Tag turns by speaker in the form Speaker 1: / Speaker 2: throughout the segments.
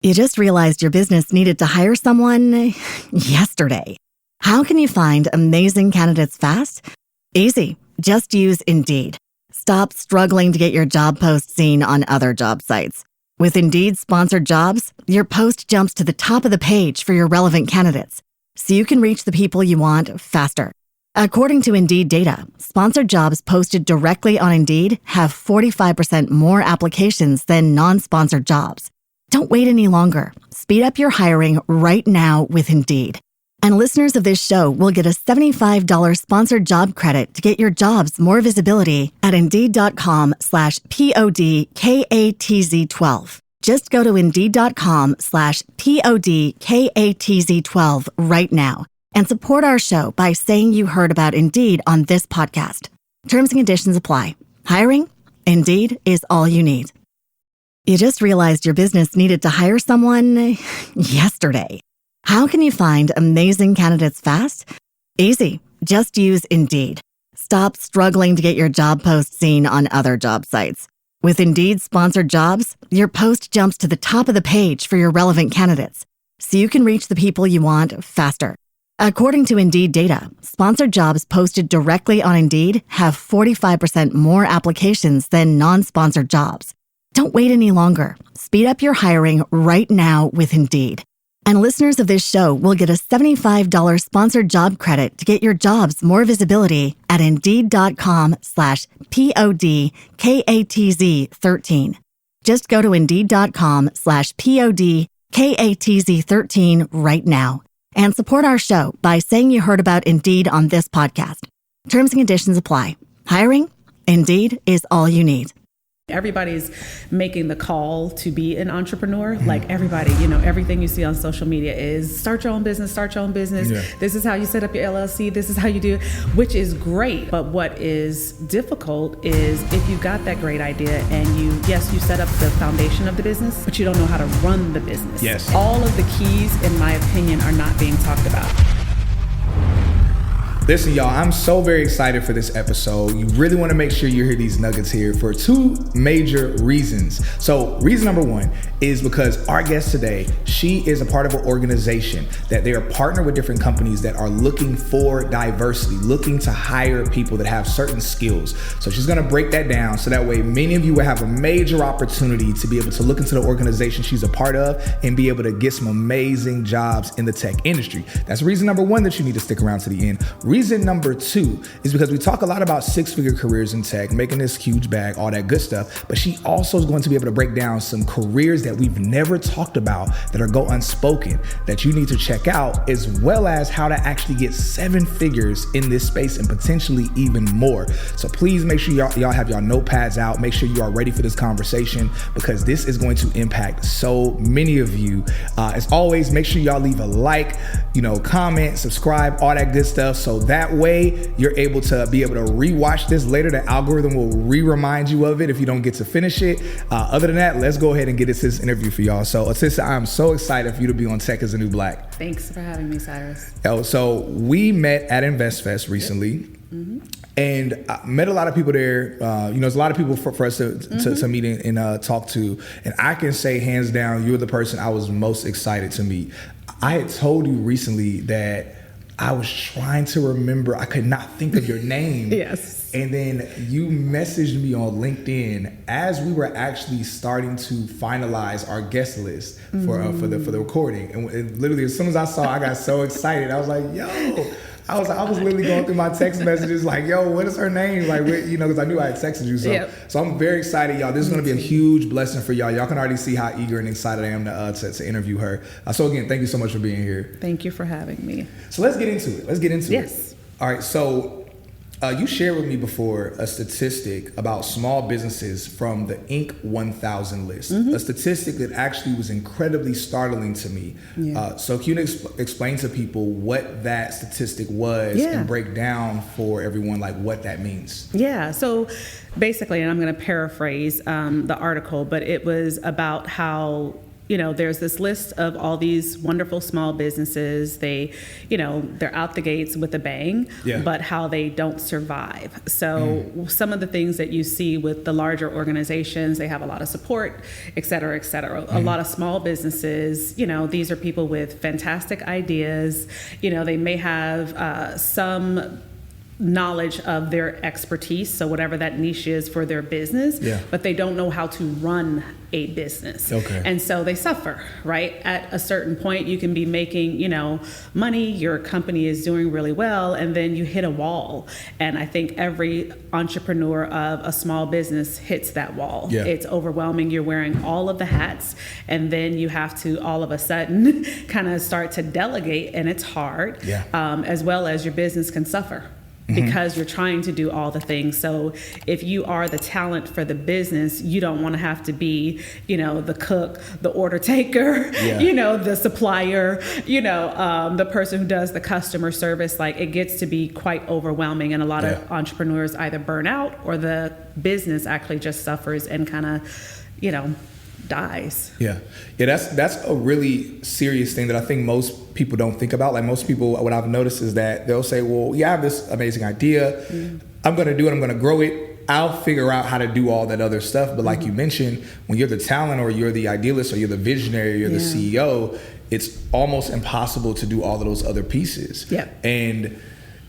Speaker 1: You just realized your business needed to hire someone yesterday. How can you find amazing candidates fast? Easy. Just use Indeed. Stop struggling to get your job post seen on other job sites. With Indeed sponsored jobs, your post jumps to the top of the page for your relevant candidates, so you can reach the people you want faster. According to Indeed data, sponsored jobs posted directly on Indeed have 45% more applications than non-sponsored jobs. Don't wait any longer. Speed up your hiring right now with Indeed. And listeners of this show will get a $75 sponsored job credit to get your jobs more visibility at Indeed.com/PODKATZ12. Just go to Indeed.com/PODKATZ12 right now and support our show by saying you heard about Indeed on this podcast. Terms and conditions apply. Hiring? Indeed is all you need. You just realized your business needed to hire someone yesterday. How can you find amazing candidates fast? Easy. Just use Indeed. Stop struggling to get your job post seen on other job sites. With Indeed sponsored jobs, your post jumps to the top of the page for your relevant candidates, so you can reach the people you want faster. According to Indeed data, sponsored jobs posted directly on Indeed have 45% more applications than non-sponsored jobs. Don't wait any longer. Speed up your hiring right now with Indeed. And listeners of this show will get a $75 sponsored job credit to get your jobs more visibility at Indeed.com/PODKATZ13. Just go to Indeed.com/PODKATZ13 right now and support our show by saying you heard about Indeed on this podcast. Terms and conditions apply. Hiring? Indeed is all you need.
Speaker 2: Everybody's making the call to be an entrepreneur. Like everybody, everything you see on social media is start your own business, start your own business. Yeah. This is how you set up your LLC. This is how you do it, which is great. But what is difficult is if you've got that great idea and you set up the foundation of the business, but you don't know how to run the business.
Speaker 3: Yes.
Speaker 2: All of the keys, in my opinion, are not being talked about.
Speaker 3: Listen, y'all, I'm so very excited for this episode. You really want to make sure you hear these nuggets here for two major reasons. So reason number one is because our guest today, she is a part of an organization that they are partnered with different companies that are looking for diversity, looking to hire people that have certain skills. So she's going to break that down so that way many of you will have a major opportunity to be able to look into the organization she's a part of and be able to get some amazing jobs in the tech industry. That's reason number one that you need to stick around to the end. Reason number two is because we talk a lot about six-figure careers in tech, making this huge bag, all that good stuff, but she also is going to be able to break down some careers that we've never talked about that are go unspoken that you need to check out, as well as how to actually get seven figures in this space and potentially even more. So please make sure y'all have y'all notepads out. Make sure you are ready for this conversation because this is going to impact so many of you. As always, make sure y'all leave a like, comment, subscribe, all that good stuff. So that way you're able to rewatch this later. The algorithm will remind you of it if you don't get to finish it. Other than that, let's go ahead and get into this interview for y'all. So Otissa, I'm so excited for you to be on Tech is the New Black.
Speaker 2: Thanks for having me, Cyrus.
Speaker 3: So we met at InvestFest recently. Mm-hmm. And I met a lot of people there. There's a lot of people for us to meet and talk to. And I can say hands down, you're the person I was most excited to meet. I had told you recently that I was trying to remember, I could not think of your name.
Speaker 2: Yes.
Speaker 3: And then you messaged me on LinkedIn as we were actually starting to finalize our guest list for the recording. And literally, as soon as I saw, I got so excited. I was like, yo. I was literally going through my text messages like, yo, what is her name? Like, because I knew I had texted you. So I'm very excited, y'all. This is going to be a huge blessing for y'all. Y'all can already see how eager and excited I am to interview her. So again, thank you so much for being here.
Speaker 2: Thank you for having me.
Speaker 3: So let's get into it.
Speaker 2: Yes.
Speaker 3: All right. So you shared with me before a statistic about small businesses from the Inc. 1000 list, a statistic that actually was incredibly startling to me. Yeah. So can you explain to people what that statistic was and break down for everyone like what that means?
Speaker 2: Yeah. So basically, and I'm going to paraphrase the article, but it was about how there's this list of all these wonderful small businesses. They're out the gates with a bang, but how they don't survive. So some of the things that you see with the larger organizations, they have a lot of support, et cetera, et cetera. A lot of small businesses, these are people with fantastic ideas. They may have some knowledge of their expertise, so whatever that niche is for their business, but they don't know how to run a business. And so they suffer, right? At a certain point, you can be making, money, your company is doing really well, and then you hit a wall. And I think every entrepreneur of a small business hits that wall. It's overwhelming. You're wearing all of the hats, and then you have to all of a sudden kind of start to delegate, and it's hard, as well as your business can suffer. Because you're trying to do all the things. So if you are the talent for the business, you don't want to have to be, the cook, the order taker, the supplier, the person who does the customer service. Like, it gets to be quite overwhelming. And a lot of entrepreneurs either burn out, or the business actually just suffers and kind of, dies. That's
Speaker 3: a really serious thing that I think most people don't think about. Like, most people, what I've noticed is that they'll say, well, I have this amazing idea. I'm going to do it. I'm going to grow it. I'll figure out how to do all that other stuff. But like you mentioned, when you're the talent, or you're the idealist, or you're the visionary, or you're the CEO, it's almost impossible to do all of those other pieces. And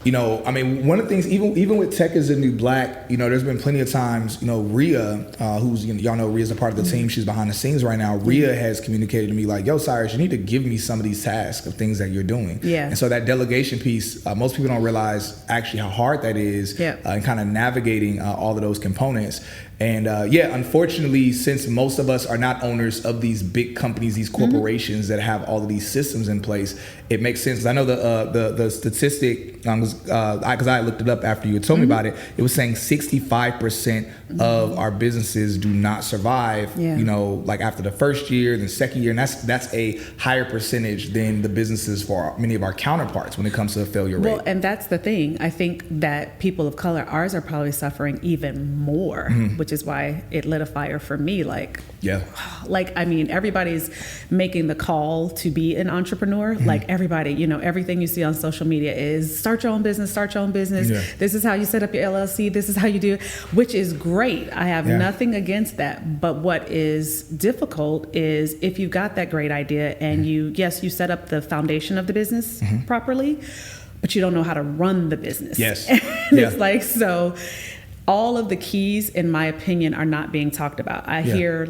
Speaker 3: one of the things, even with Tech is the New Black, there's been plenty of times, Rhea, who's, y'all know Rhea's a part of the team. She's behind the scenes right now. Rhea has communicated to me like, yo, Cyrus, you need to give me some of these tasks of things that you're doing. And so that delegation piece, most people don't realize actually how hard that is, and kind of navigating all of those components. And unfortunately, since most of us are not owners of these big companies, these corporations that have all of these systems in place, it makes sense. I know the statistic, because I looked it up after you had told me about it. It was saying 65% of our businesses do not survive. Like after the first year, the second year, and that's a higher percentage than the businesses for many of our counterparts when it comes to the failure rate.
Speaker 2: Well, and that's the thing. I think that people of color, ours are probably suffering even more, which is why it lit a fire for me. Everybody's making the call to be an entrepreneur. Like, everybody, everything you see on social media is start your own business. This is how you set up your LLC. This is how you do it, which is great. I have nothing against that. But what is difficult is if you've got that great idea and you set up the foundation of the business properly, but you don't know how to run the business. It's like, so all of the keys, in my opinion, are not being talked about. I hear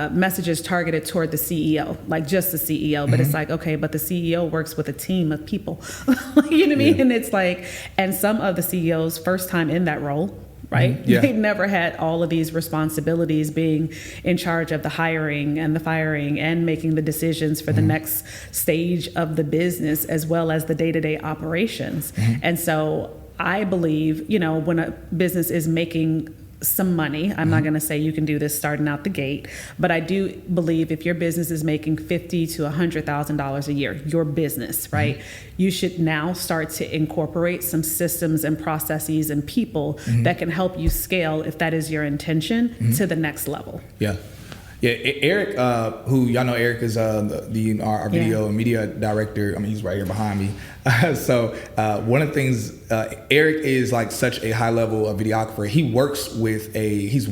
Speaker 2: messages targeted toward the CEO, like just the CEO, but it's like, okay, but the CEO works with a team of people. You know what I mean? And it's like, and some of the CEOs, first time in that role, right? They've never had all of these responsibilities, being in charge of the hiring and the firing and making the decisions for the next stage of the business, as well as the day-to-day operations. And so I believe, when a business is making some money, I'm not going to say you can do this starting out the gate, but I do believe if your business is making $50,000 to $100,000 a year, your business, right? You should now start to incorporate some systems and processes and people that can help you scale, if that is your intention, to the next level.
Speaker 3: Eric, who y'all know, Eric is our video and media director. I mean, he's right here behind me. So one of the things, Eric is like such a high level videographer. He works with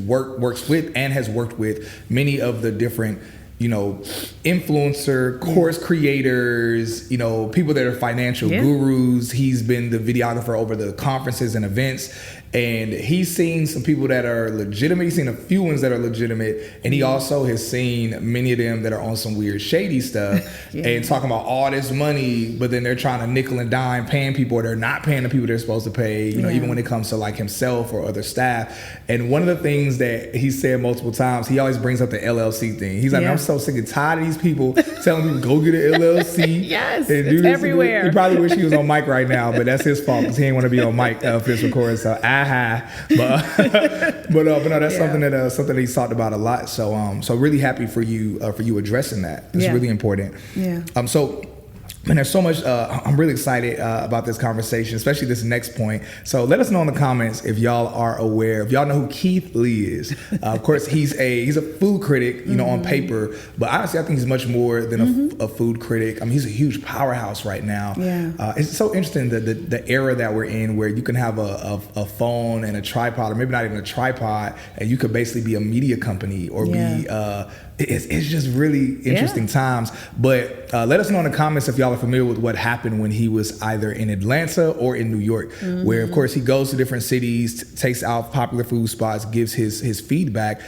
Speaker 3: works with and has worked with many of the different influencer, course creators, people that are financial gurus. He's been the videographer over the conferences and events. And he's seen some people that are legitimate. He's seen a few ones that are legitimate. And he also has seen many of them that are on some weird shady stuff and talking about all this money, but then they're trying to nickel and dime paying people, or they're not paying the people they're supposed to pay, even when it comes to like himself or other staff. And one of the things that he said multiple times, he always brings up the LLC thing. He's like, I'm so sick and tired of these people telling people, go get an LLC.
Speaker 2: It's everywhere.
Speaker 3: He probably wish he was on mic right now, but that's his fault because he ain't want to be on mic for this recording. So but no, that's something that he's talked about a lot. So really happy for you addressing that. It's really important.
Speaker 2: So
Speaker 3: Man, there's so much. I'm really excited about this conversation, especially this next point. So let us know in the comments if y'all are aware, if y'all know who Keith Lee is. Of course, he's a food critic, you know, on paper, but honestly, I think he's much more than a food critic. I mean, he's a huge powerhouse right now.
Speaker 2: Yeah.
Speaker 3: It's so interesting the era that we're in, where you can have a phone and a tripod, or maybe not even a tripod, and you could basically be a media company or be. It's just really interesting times. But let us know in the comments if y'all are familiar with what happened when he was either in Atlanta or in New York, where, of course, he goes to different cities, takes out popular food spots, gives his feedback.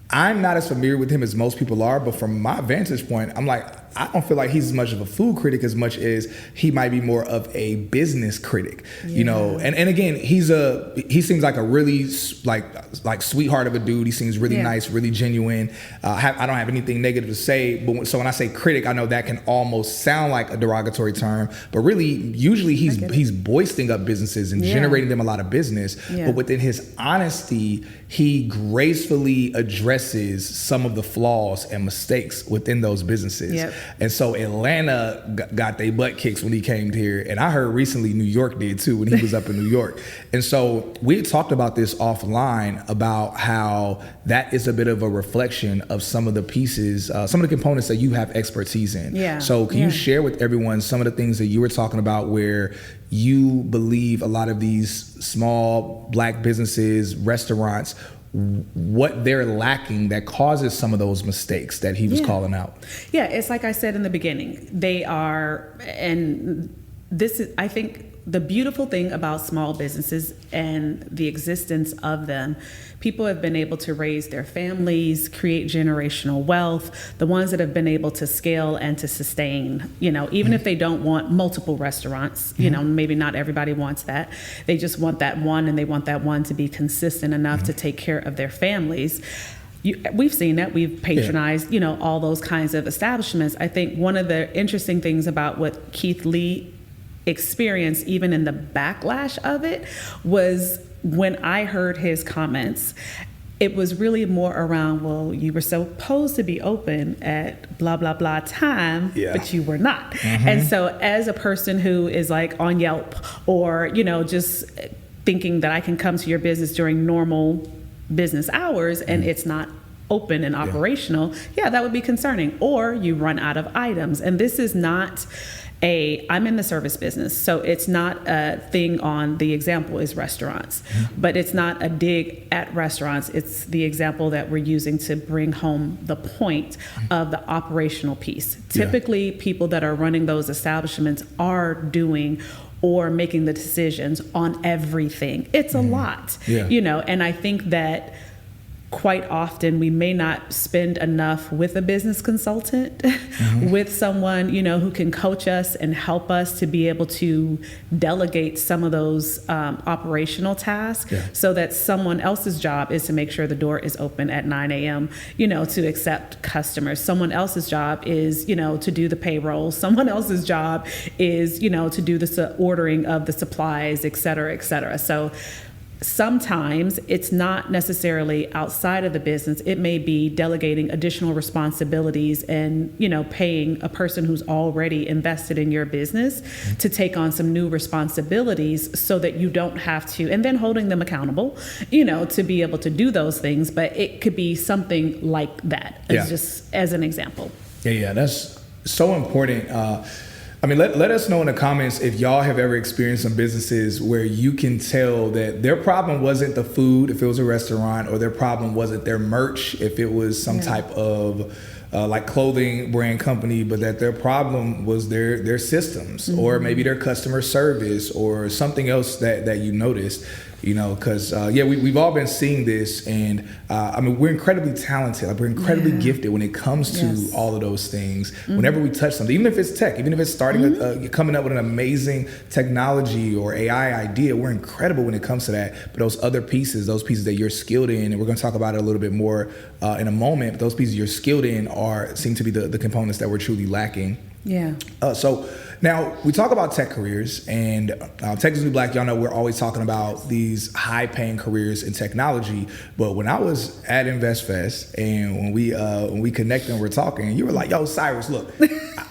Speaker 3: I'm not as familiar with him as most people are, but from my vantage point, I'm like, I don't feel like he's as much of a food critic as much as he might be more of a business critic, you know. And again, he seems like a really like sweetheart of a dude. He seems really nice, really genuine. I don't have anything negative to say, but so when I say critic, I know that can almost sound like a derogatory term, but really, usually he's boosting up businesses and generating them a lot of business. But within his honesty, he gracefully addresses some of the flaws and mistakes within those businesses. And so Atlanta got their butt kicks when he came here. And I heard recently New York did too when he was up in New York. And so we talked about this offline about how that is a bit of a reflection of some of the pieces, some of the components that you have expertise in. So can you share with everyone some of the things that you were talking about where you believe a lot of these small Black businesses, restaurants, what they're lacking that causes some of those mistakes that he was calling out?
Speaker 2: Yeah, it's like I said in the beginning, they are, and this is, I think, the beautiful thing about small businesses and the existence of them, people have been able to raise their families, create generational wealth, the ones that have been able to scale and to sustain, you know, even if they don't want multiple restaurants, you know, maybe not everybody wants that. They just want that one, and they want that one to be consistent enough to take care of their families. We've seen that. We've patronized, you know, all those kinds of establishments. I think one of the interesting things about what Keith Lee experienced, even in the backlash of it, was when I heard his comments, it was really more around, well, you were supposed to be open at blah, blah, blah time, but you were not. And so as a person who is like on Yelp or, you know, just thinking that I can come to your business during normal business hours and it's not open and operational, that would be concerning. Or you run out of items. And this is not I'm in the service business, so it's not a thing on the example is restaurants, but it's not a dig at restaurants. It's the example that we're using to bring home the point of the operational piece. Typically, people that are running those establishments are doing or making the decisions on everything. It's a lot, you know, and I think that quite often we may not spend enough with a business consultant, with someone, you know, who can coach us and help us to be able to delegate some of those operational tasks so that someone else's job is to make sure the door is open at 9 a.m., you know, to accept customers. Someone else's job is, you know, to do the payroll. Someone else's job is, you know, to do the ordering of the supplies, et cetera, et cetera. So sometimes it's not necessarily outside of the business. It may be delegating additional responsibilities and, you know, paying a person who's already invested in your business to take on some new responsibilities so that you don't have to, and then holding them accountable, you know, to be able to do those things. But it could be something like that, just as an example. Yeah,
Speaker 3: that's so important. I mean, let us know in the comments if y'all have ever experienced some businesses where you can tell that their problem wasn't the food, if it was a restaurant, or their problem wasn't their merch, if it was some type of like clothing brand company, but that their problem was their systems or maybe their customer service or something else that you noticed. You know, because we've all been seeing this, and I mean, we're incredibly talented. Like, we're incredibly gifted when it comes to all of those things. Whenever we touch something, even if it's tech, even if it's starting coming up with an amazing technology or AI idea, we're incredible when it comes to that. But those other pieces, those pieces that you're skilled in, and we're going to talk about it a little bit more in a moment. But those pieces you're skilled in seem to be the components that we're truly lacking. So now we talk about tech careers, and Tech is the New Black. Y'all know we're always talking about these high-paying careers in technology. But when I was at InvestFest and when we connected and we're talking, you were like, "Yo, Cyrus, look,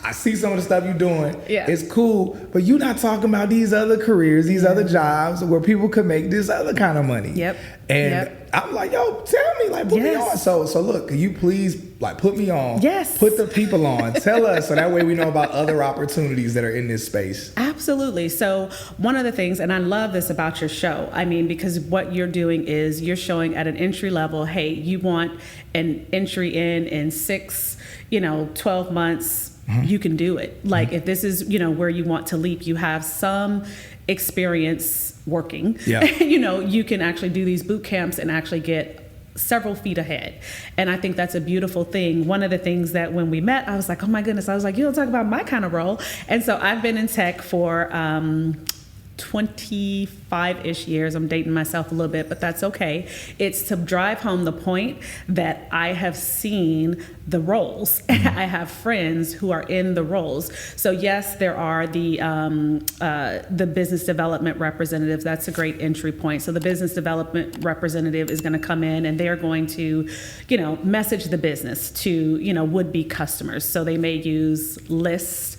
Speaker 3: I see some of the stuff you're doing.
Speaker 2: Yeah.
Speaker 3: It's cool, but you're not talking about these other careers, these other jobs where people could make this other kind of money.
Speaker 2: Yep.
Speaker 3: And I'm like, yo, tell me, like, put me on. So look, can you please, like, put me on?
Speaker 2: Yes.
Speaker 3: Put the people on. Tell us, so that way we know about other opportunities that are in this space.
Speaker 2: Absolutely. So one of the things, and I love this about your show, I mean, because what you're doing is you're showing at an entry level, hey, you want an entry in 6, 12 months, you can do it. Like if this is, where you want to leap, you have some experience working, you can actually do these boot camps and actually get several feet ahead. And I think that's a beautiful thing. One of the things that when we met, I was like, oh my goodness, I was like, you don't talk about my kind of role. And so I've been in tech for 25-ish years. I'm dating myself a little bit, but that's okay. It's to drive home the point that I have seen the roles. I have friends who are in the roles. So yes, there are the business development representatives. That's a great entry point. So the business development representative is going to come in and they're going to, message the business to, would-be customers. So they may use lists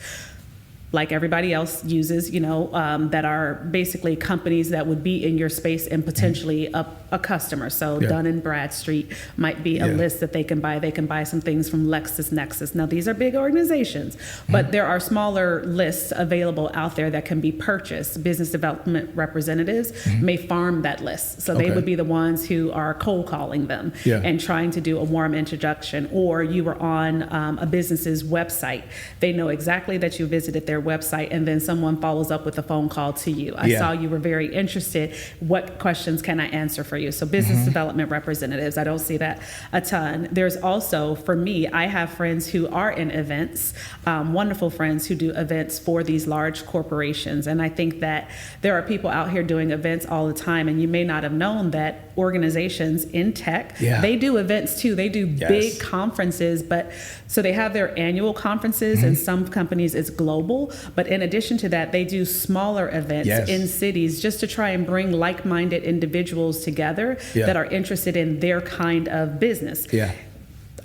Speaker 2: like everybody else uses, that are basically companies that would be in your space and potentially a customer. So Dun & Bradstreet might be a list that they can buy. They can buy some things from LexisNexis. Now, these are big organizations, but there are smaller lists available out there that can be purchased. Business development representatives may farm that list. So they would be the ones who are cold calling them and trying to do a warm introduction. Or you were on a business's website. They know exactly that you visited their website, and then someone follows up with a phone call to you. I saw you were very interested. What questions can I answer for you? So business development representatives, I don't see that a ton. There's also, for me, I have friends who are in events, wonderful friends who do events for these large corporations. And I think that there are people out here doing events all the time, and you may not have known that organizations in tech, they do events too. They do big conferences, but so they have their annual conferences, and some companies it's global. But in addition to that, they do smaller events in cities just to try and bring like-minded individuals together that are interested in their kind of business.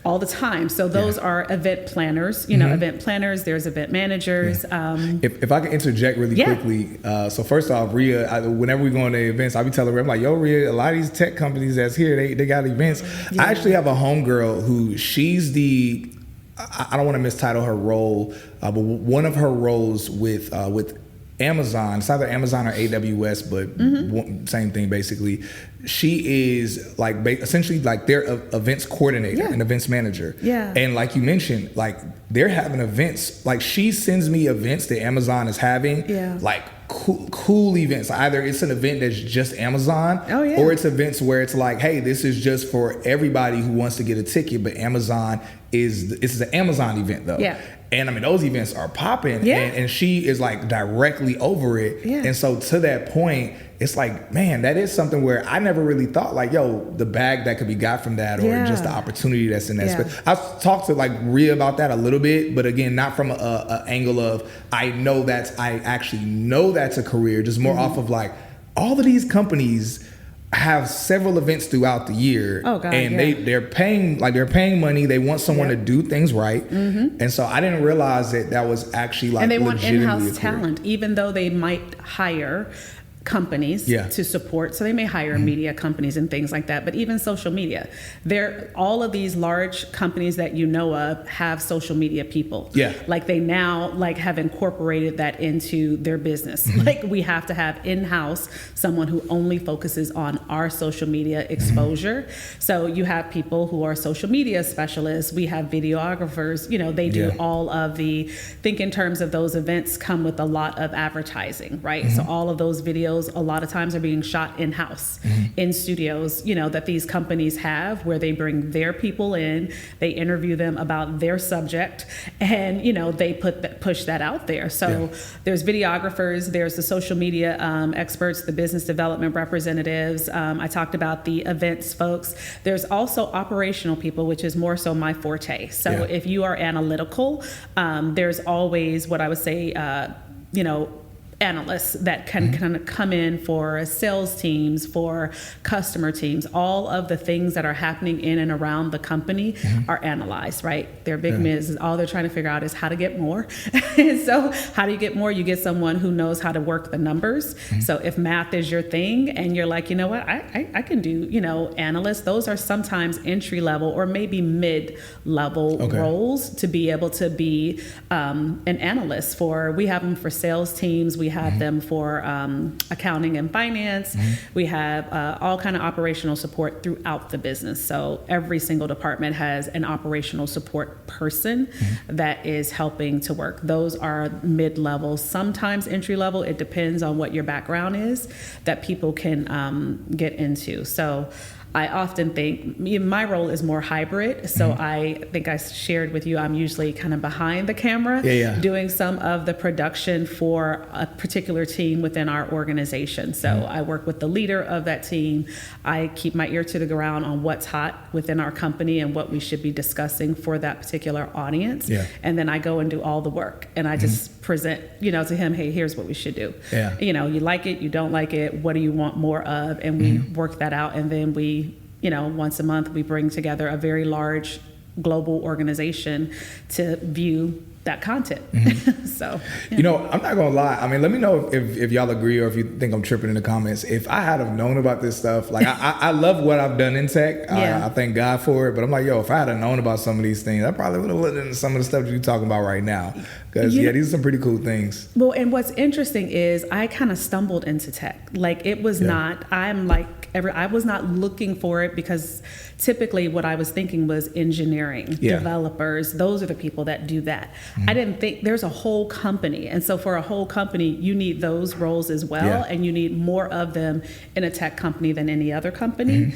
Speaker 2: All the time. So those are event planners, event planners, there's event managers.
Speaker 3: If I can interject really quickly. So first off, Rhea, whenever we go on the events, I'll be telling her, I'm like, yo, Rhea, a lot of these tech companies that's here, they got events. I actually have a homegirl who she's I don't want to mistitle her role, but one of her roles with Amazon, it's either Amazon or AWS, but same thing basically. She is like essentially like their events coordinator and events manager. And like you mentioned, like they're having events, like she sends me events that Amazon is having, like cool events. Either it's an event that's just Amazon or it's events where it's like, hey, this is just for everybody who wants to get a ticket, but this is an Amazon event though. And I mean, those events are popping and she is like directly over it. And so to that point, it's like, man, that is something where I never really thought like, yo, the bag that could be got from that or just the opportunity that's in that space. I've talked to like Rhea about that a little bit, but again, not from a angle of I actually know that's a career, just more off of like all of these companies have several events throughout the year, and they're paying money. They want someone to do things right, and so I didn't realize that was actually like,
Speaker 2: and they want in-house talent, even though they might hire companies to support. So they may hire media companies and things like that, but even social media, all of these large companies that you know of have social media people. Like they now like have incorporated that into their business. Like we have to have in-house someone who only focuses on our social media exposure. So you have people who are social media specialists. We have videographers, they do all of think in terms of those events come with a lot of advertising, right? So all of those videos a lot of times are being shot in-house in studios, that these companies have, where they bring their people in, they interview them about their subject, and they push that out there. So there's videographers, there's the social media experts, the business development representatives. I talked about the events folks. There's also operational people, which is more so my forte. So if you are analytical, there's always what I would say, analysts that can kind of come in for sales teams, for customer teams. All of the things that are happening in and around the company are analyzed, right? Their big miss, all they're trying to figure out is how to get more. And so how do you get more? You get someone who knows how to work the numbers. So if math is your thing and you're like, you know what, I can do, analysts, those are sometimes entry level or maybe mid-level roles to be able to be an analyst we have them for sales teams. We have them for accounting and finance. We have all kind of operational support throughout the business. So every single department has an operational support person that is helping to work. Those are mid-level, sometimes entry-level. It depends on what your background is that people can get into. So I often think my role is more hybrid. So I think I shared with you, I'm usually kind of behind the camera doing some of the production for a particular team within our organization. So I work with the leader of that team. I keep my ear to the ground on what's hot within our company and what we should be discussing for that particular audience. And then I go and do all the work. And I just present, to him, hey, here's what we should do. You like it, you don't like it, what do you want more of? And we work that out. And then we, once a month, we bring together a very large global organization to view that content. So,
Speaker 3: I'm not gonna lie. I mean, let me know if y'all agree or if you think I'm tripping in the comments. If I had have known about this stuff, like I love what I've done in tech. I thank God for it. But I'm like, if I had have known about some of these things, I probably would have looked into some of the stuff that you're talking about right now. Because these are some pretty cool things.
Speaker 2: Well, and what's interesting is I kind of stumbled into tech. Like it was not. I was not looking for it because typically what I was thinking was engineering, developers. Those are the people that do that. I didn't think there's a whole company. And so for a whole company, you need those roles as well. And you need more of them in a tech company than any other company.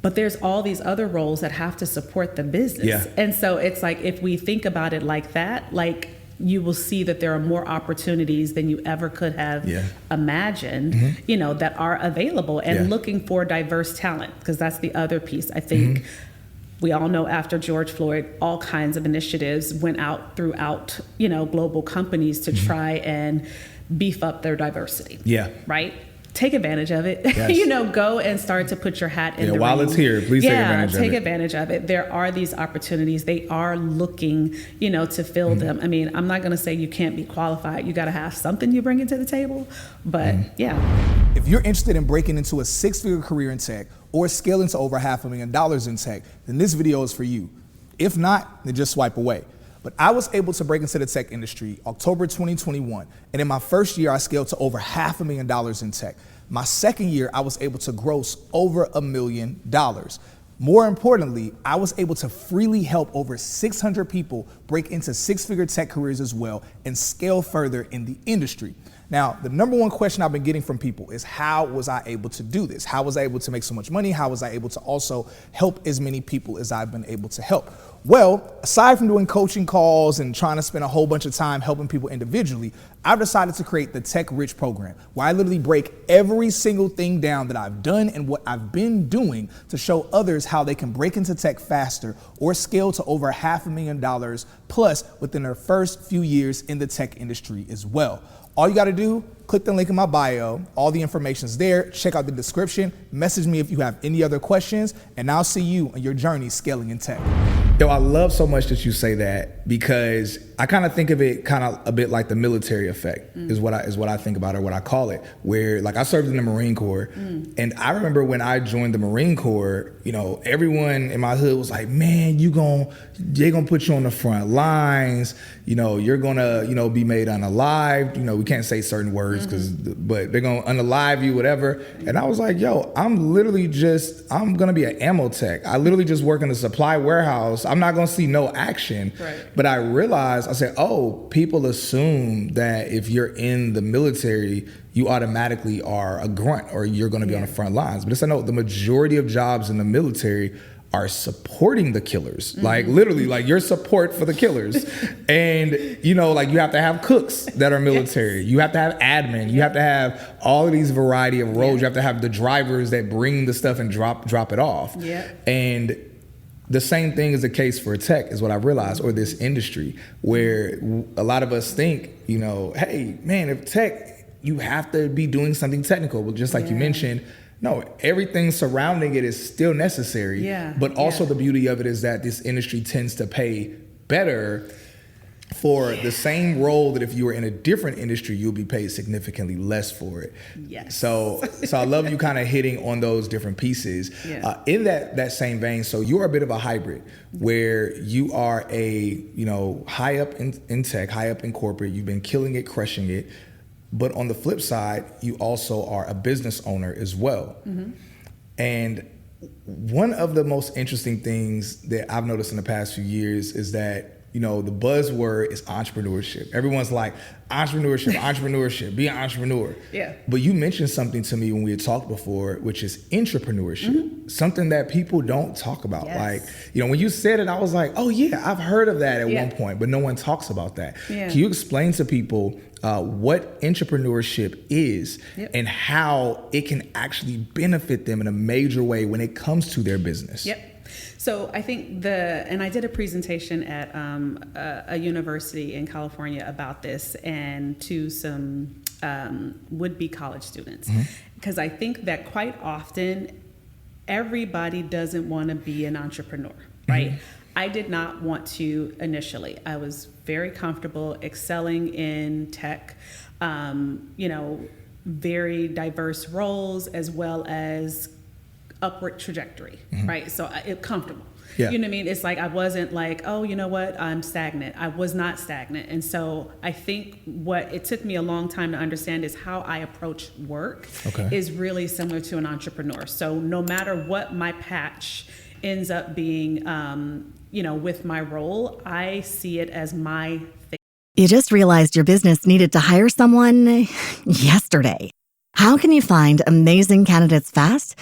Speaker 2: But there's all these other roles that have to support the business. And so it's like, if we think about it like that, like you will see that there are more opportunities than you ever could have imagined, that are available and looking for diverse talent, because that's the other piece. I think we all know after George Floyd, all kinds of initiatives went out throughout, global companies to try and beef up their diversity. Right? Take advantage of it. Go and start to put your hat in the
Speaker 3: while
Speaker 2: ring.
Speaker 3: It's here, please take
Speaker 2: advantage of it. There are these opportunities. They are looking, to fill them. I mean, I'm not going to say you can't be qualified. You got to have something you bring into the table. But
Speaker 3: if you're interested in breaking into a 6-figure career in tech or scaling to over $500,000 in tech, then this video is for you. If not, then just swipe away. But I was able to break into the tech industry October 2021. And in my first year, I scaled to over $500,000 in tech. My second year, I was able to gross over $1 million. More importantly, I was able to freely help over 600 people break into 6-figure tech careers as well and scale further in the industry. Now, the number one question I've been getting from people is, how was I able to do this? How was I able to make so much money? How was I able to also help as many people as I've been able to help? Well, aside from doing coaching calls and trying to spend a whole bunch of time helping people individually, I've decided to create the Tech Rich program, where I literally break every single thing down that I've done and what I've been doing to show others how they can break into tech faster or scale to over $500,000 plus within their first few years in the tech industry as well. All you got to do, click the link in my bio. All the information's there. Check out the description. Message me if you have any other questions, and I'll see you on your journey scaling in tech. Yo, I love so much that you say that, because I kind of think of it kind of a bit like the military effect is what I think about, or what I call it, where like I served in the Marine Corps, and I remember when I joined the Marine Corps, everyone in my hood was like, man, they're gonna put you on the front lines, you're gonna, be made unalived, we can't say certain words but they're gonna unalive you, whatever. And I was like, yo, I'm gonna be an ammo tech. I literally just work in the supply warehouse. I'm not gonna see no action. Right. But I realized, I said, oh, people assume that if you're in the military, you automatically are a grunt or you're gonna be on the front lines. But it's no, the majority of jobs in the military are supporting the killers, like literally, like your support for the killers. And you have to have cooks that are military. You have to have admin. You have to have all of these variety of roles. You have to have the drivers that bring the stuff and drop it off. And the same thing is the case for tech, is what I realized, or this industry, where a lot of us think, hey, man, if tech, you have to be doing something technical. But just like you mentioned, no, everything surrounding it is still necessary.
Speaker 2: Yeah.
Speaker 3: But also the beauty of it is that this industry tends to pay better for the same role that if you were in a different industry, you'll be paid significantly less for it.
Speaker 2: Yes.
Speaker 3: So I love you kind of hitting on those different pieces.
Speaker 2: Yeah.
Speaker 3: In that same vein, so you are a bit of a hybrid where you are a, high up in tech, high up in corporate. You've been killing it, crushing it. But on the flip side, you also are a business owner as well. Mm-hmm. And one of the most interesting things that I've noticed in the past few years is that, the buzzword is entrepreneurship. Everyone's like, entrepreneurship, be an entrepreneur. Yeah. But you mentioned something to me when we had talked before, which is intrapreneurship, something that people don't talk about. Yes. Like, when you said it, I was like, oh yeah, I've heard of that at one point, but no one talks about that. Yeah. Can you explain to people what intrapreneurship is and how it can actually benefit them in a major way when it comes to their business?
Speaker 2: Yep. So I think and I did a presentation at a university in California about this and to some would-be college students, because I think that quite often everybody doesn't want to be an entrepreneur, right? Mm-hmm. I did not want to initially. I was very comfortable excelling in tech, very diverse roles as well as upward trajectory, right? So comfortable. Yeah. You know what I mean? It's like I wasn't like, oh, you know what? I'm stagnant. I was not stagnant. And so I think what it took me a long time to understand is how I approach work is really similar to an entrepreneur. So no matter what my patch ends up being, with my role, I see it as my thing.
Speaker 1: You just realized your business needed to hire someone yesterday. How can you find amazing candidates fast?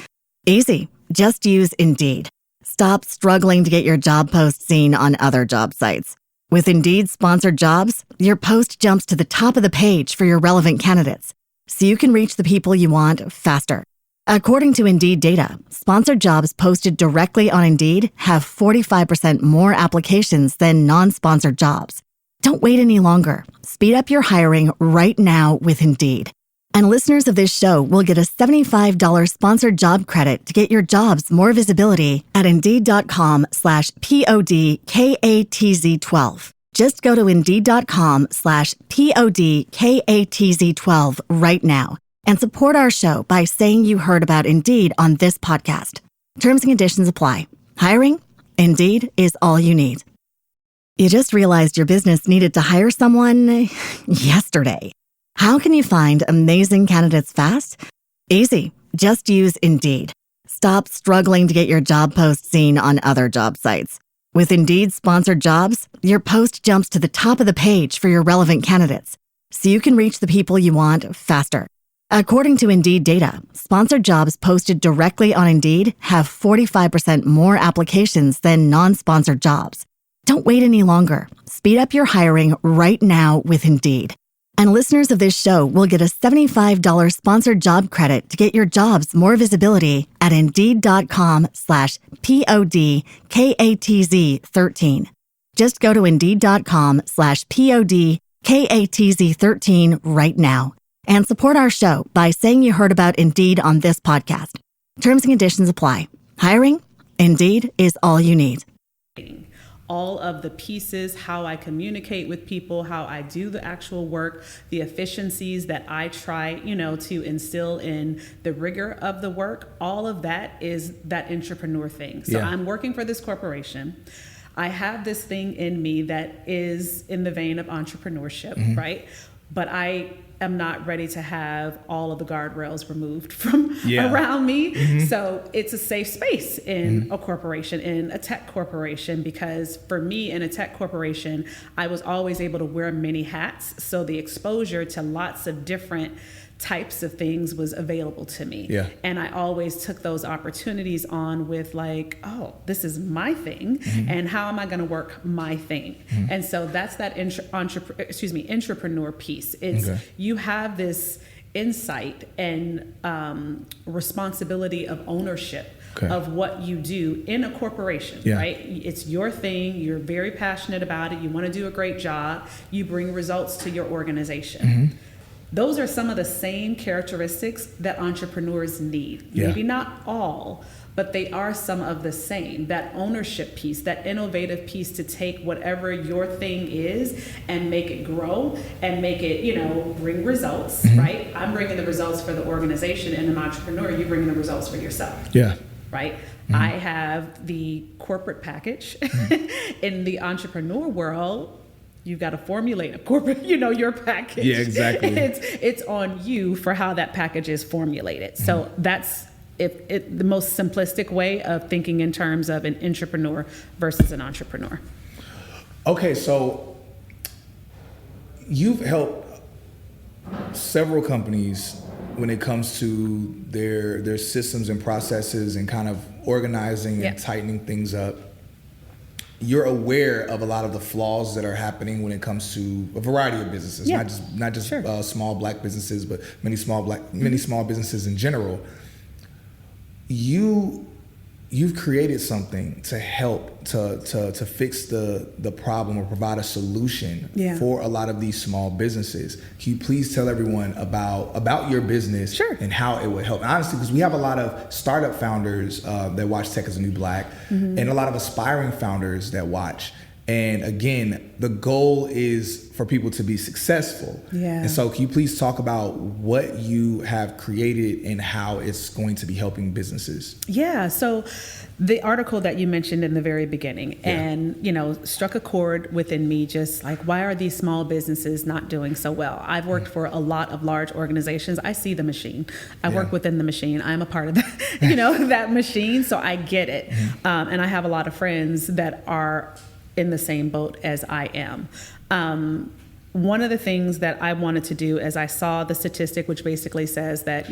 Speaker 1: Easy. Just use Indeed. Stop struggling to get your job post seen on other job sites. With Indeed sponsored jobs, your post jumps to the top of the page for your relevant candidates, so you can reach the people you want faster. According to Indeed data, sponsored jobs posted directly on Indeed have 45% more applications than non-sponsored jobs. Don't wait any longer. Speed up your hiring right now with Indeed. And listeners of this show will get a $75 sponsored job credit to get your jobs more visibility at Indeed.com/PODKATZ12. Just go to Indeed.com/PODKATZ12 right now and support our show by saying you heard about Indeed on this podcast. Terms and conditions apply. Hiring? Indeed is all you need. You just realized your business needed to hire someone yesterday. How can you find amazing candidates fast? Easy. Just use Indeed. Stop struggling to get your job post seen on other job sites. With Indeed sponsored jobs, your post jumps to the top of the page for your relevant candidates, so you can reach the people you want faster. According to Indeed data, sponsored jobs posted directly on Indeed have 45% more applications than non-sponsored jobs. Don't wait any longer. Speed up your hiring right now with Indeed. And listeners of this show will get a $75 sponsored job credit to get your jobs more visibility at Indeed.com/PODKATZ13. Just go to Indeed.com/PODKATZ13 right now and support our show by saying you heard about Indeed on this podcast. Terms and conditions apply. Hiring? Indeed is all you need.
Speaker 2: All of the pieces, how I communicate with people, how I do the actual work, the efficiencies that I try, to instill in the rigor of the work, all of that is that entrepreneur thing. So I'm working for this corporation. I have this thing in me that is in the vein of entrepreneurship, right? But I am not ready to have all of the guardrails removed from around me. So it's a safe space in a corporation, in a tech corporation, because for me in a tech corporation, I was always able to wear many hats. So the exposure to lots of different types of things was available to me. And I always took those opportunities on with like, oh, this is my thing. And how am I going to work my thing? And so that's that entrepreneur piece. It's you have this insight and responsibility of ownership of what you do in a corporation, right? It's your thing. You're very passionate about it. You want to do a great job. You bring results to your organization. Those are some of the same characteristics that entrepreneurs need.
Speaker 3: Yeah.
Speaker 2: Maybe not all, but they are some of the same. That ownership piece, that innovative piece to take whatever your thing is and make it grow and make it, bring results, right? I'm bringing the results for the organization, and an entrepreneur, you bring the results for yourself.
Speaker 3: Yeah.
Speaker 2: Right? I have the corporate package. In the entrepreneur world, you've got to formulate a corporate, your package.
Speaker 3: Yeah, exactly.
Speaker 2: It's on you for how that package is formulated. So that's the most simplistic way of thinking in terms of an intrapreneur versus an entrepreneur.
Speaker 3: Okay, so you've helped several companies when it comes to their systems and processes and kind of organizing and tightening things up. You're aware of a lot of the flaws that are happening when it comes to a variety of businesses, not just
Speaker 2: Sure.
Speaker 3: Small Black businesses, but many small businesses in general. You've created something to help to fix the problem or provide a solution for a lot of these small businesses. Can you please tell everyone about your business and how it would help? And honestly, because we have a lot of startup founders that watch Tech is the New Black, and a lot of aspiring founders that watch. And again, the goal is for people to be successful.
Speaker 2: Yeah.
Speaker 3: And so can you please talk about what you have created and how it's going to be helping businesses?
Speaker 2: Yeah. So the article that you mentioned in the very beginning and, struck a chord within me, just like, why are these small businesses not doing so well? I've worked for a lot of large organizations. I see the machine. I work within the machine. I'm a part of that, that machine. So I get it. And I have a lot of friends that are in the same boat as I am. One of the things that I wanted to do is I saw the statistic, which basically says that,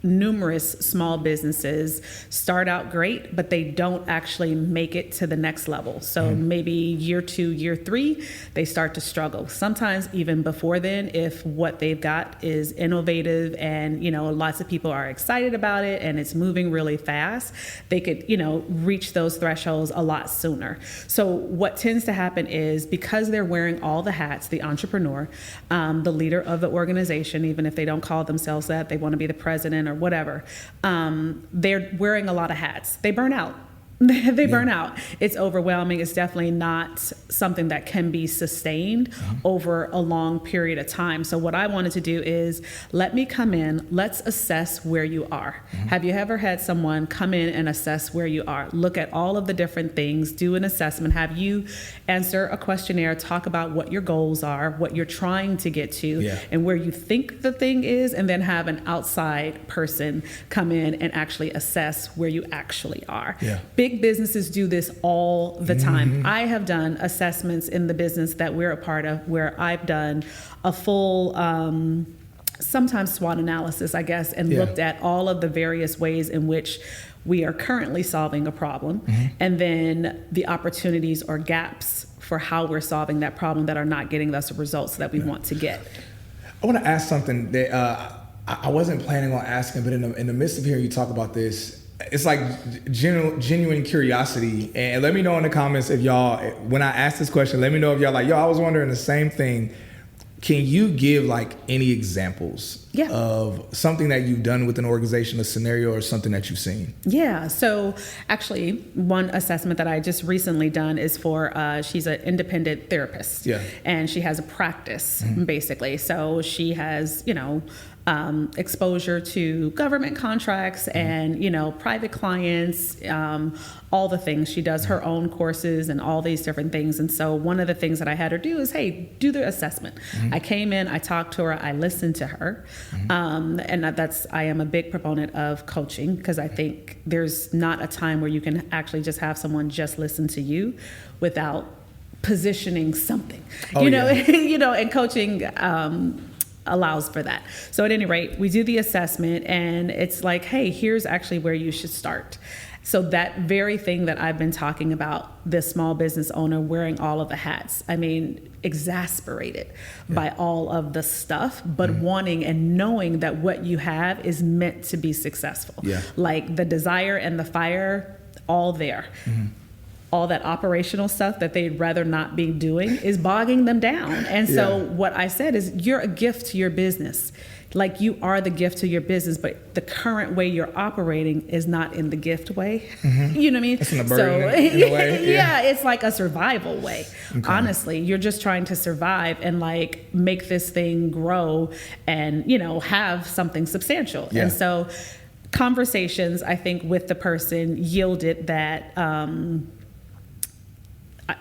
Speaker 2: numerous small businesses start out great, but they don't actually make it to the next level. So maybe year 2, year 3, they start to struggle. Sometimes even before then, if what they've got is innovative and, lots of people are excited about it and it's moving really fast, they could, reach those thresholds a lot sooner. So what tends to happen is because they're wearing all the hats, the entrepreneur, the leader of the organization, even if they don't call themselves that, they want to be the president or whatever, they're wearing a lot of hats. They burn out. They burn out. It's overwhelming. It's definitely not something that can be sustained over a long period of time. So what I wanted to do is let me come in, let's assess where you are. Have you ever had someone come in and assess where you are? Look at all of the different things, do an assessment, have you answer a questionnaire, talk about what your goals are, what you're trying to get to, and where you think the thing is, and then have an outside person come in and actually assess where you actually are. Big businesses do this all the time. I have done assessments in the business that we're a part of where I've done a full, sometimes SWOT analysis, I guess, and looked at all of the various ways in which we are currently solving a problem, and then the opportunities or gaps for how we're solving that problem that are not getting us the results that we want to get.
Speaker 3: I want to ask something that I wasn't planning on asking, but in the midst of hearing you talk about this, it's like genuine curiosity. And let me know in the comments if y'all, when I ask this question, let me know if y'all like, I was wondering the same thing. Can you give like any examples of something that you've done with an organization, a scenario, or something that you've seen? Yeah.
Speaker 2: So actually, one assessment that I just recently done is for, she's an independent therapist. And she has a practice, basically. So she has, exposure to government contracts and, private clients, all the things. She does her own courses and all these different things. And so one of the things that I had her do is, hey, do the assessment. I came in, I talked to her, I listened to her. And I am a big proponent of coaching because I think there's not a time where you can actually just have someone just listen to you without positioning something, and coaching, allows for that. So at any rate, we do the assessment and it's like, hey, here's actually where you should start. So that very thing that I've been talking about, this small business owner wearing all of the hats, exasperated by all of the stuff, but wanting and knowing that what you have is meant to be successful. Like the desire and the fire, all there. all that operational stuff that they'd rather not be doing is bogging them down. And so what I said is, you're a gift to your business. Like, you are the gift to your business, but the current way you're operating is not in the gift way. You know what I mean?
Speaker 3: It's in the burden in a way.
Speaker 2: Yeah, it's like a survival way. Okay. Honestly, you're just trying to survive and like make this thing grow and, you know, have something substantial. Yeah. And so conversations, I think, with the person yielded that,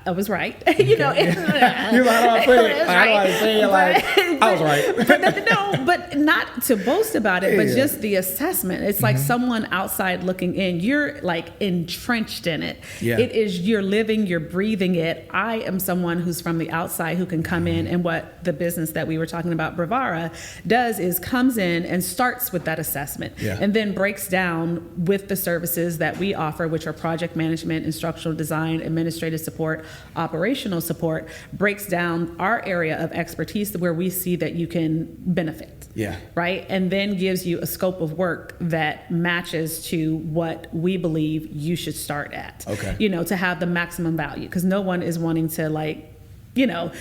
Speaker 2: I was right. You know,
Speaker 3: you're like, how do I put it? How do I say it? Like, I was right.
Speaker 2: No, but not to boast about it, but just the assessment. It's like someone outside looking in. You're like entrenched in it. Yeah. It is, you're living, you're breathing it. I am someone who's from the outside who can come in, and what the business that we were talking about, Bravara, does is comes in and starts with that assessment and then breaks down with the services that we offer, which are project management, instructional design, administrative support, operational support, breaks down our area of expertise where we see that you can benefit. Yeah. Right. And then gives you a scope of work that matches to what we believe you should start at. Okay. You know, to have the maximum value, because no one is wanting to, like, you know,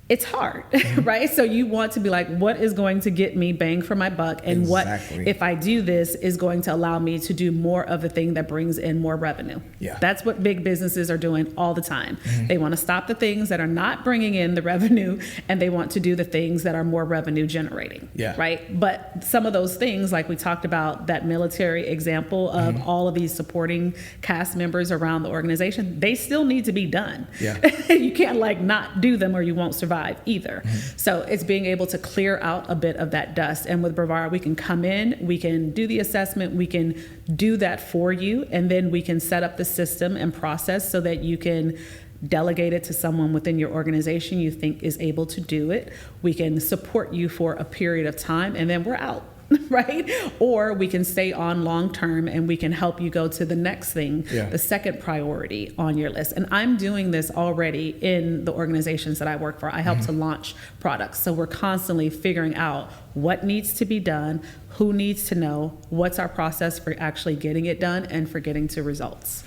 Speaker 2: it's hard, right? So you want to be like, what is going to get me bang for my buck? And what, if I do this, is going to allow me to do more of the thing that brings in more revenue? Yeah. That's what big businesses are doing all the time. They want to stop the things that are not bringing in the revenue, and they want to do the things that are more revenue generating. Yeah. Right. But some of those things, like we talked about, that military example of all of these supporting cast members around the organization, they still need to be done. Yeah. You can't like not do them or you won't survive either. So it's being able to clear out a bit of that dust. And with Bravara, we can come in, we can do the assessment, we can do that for you, and then we can set up the system and process so that you can delegate it to someone within your organization you think is able to do it. We can support you for a period of time, and then we're out. Right? Or we can stay on long term, and we can help you go to the next thing, the second priority on your list. And I'm doing this already in the organizations that I work for. I help to launch products. So we're constantly figuring out what needs to be done, who needs to know, what's our process for actually getting it done and for getting to results.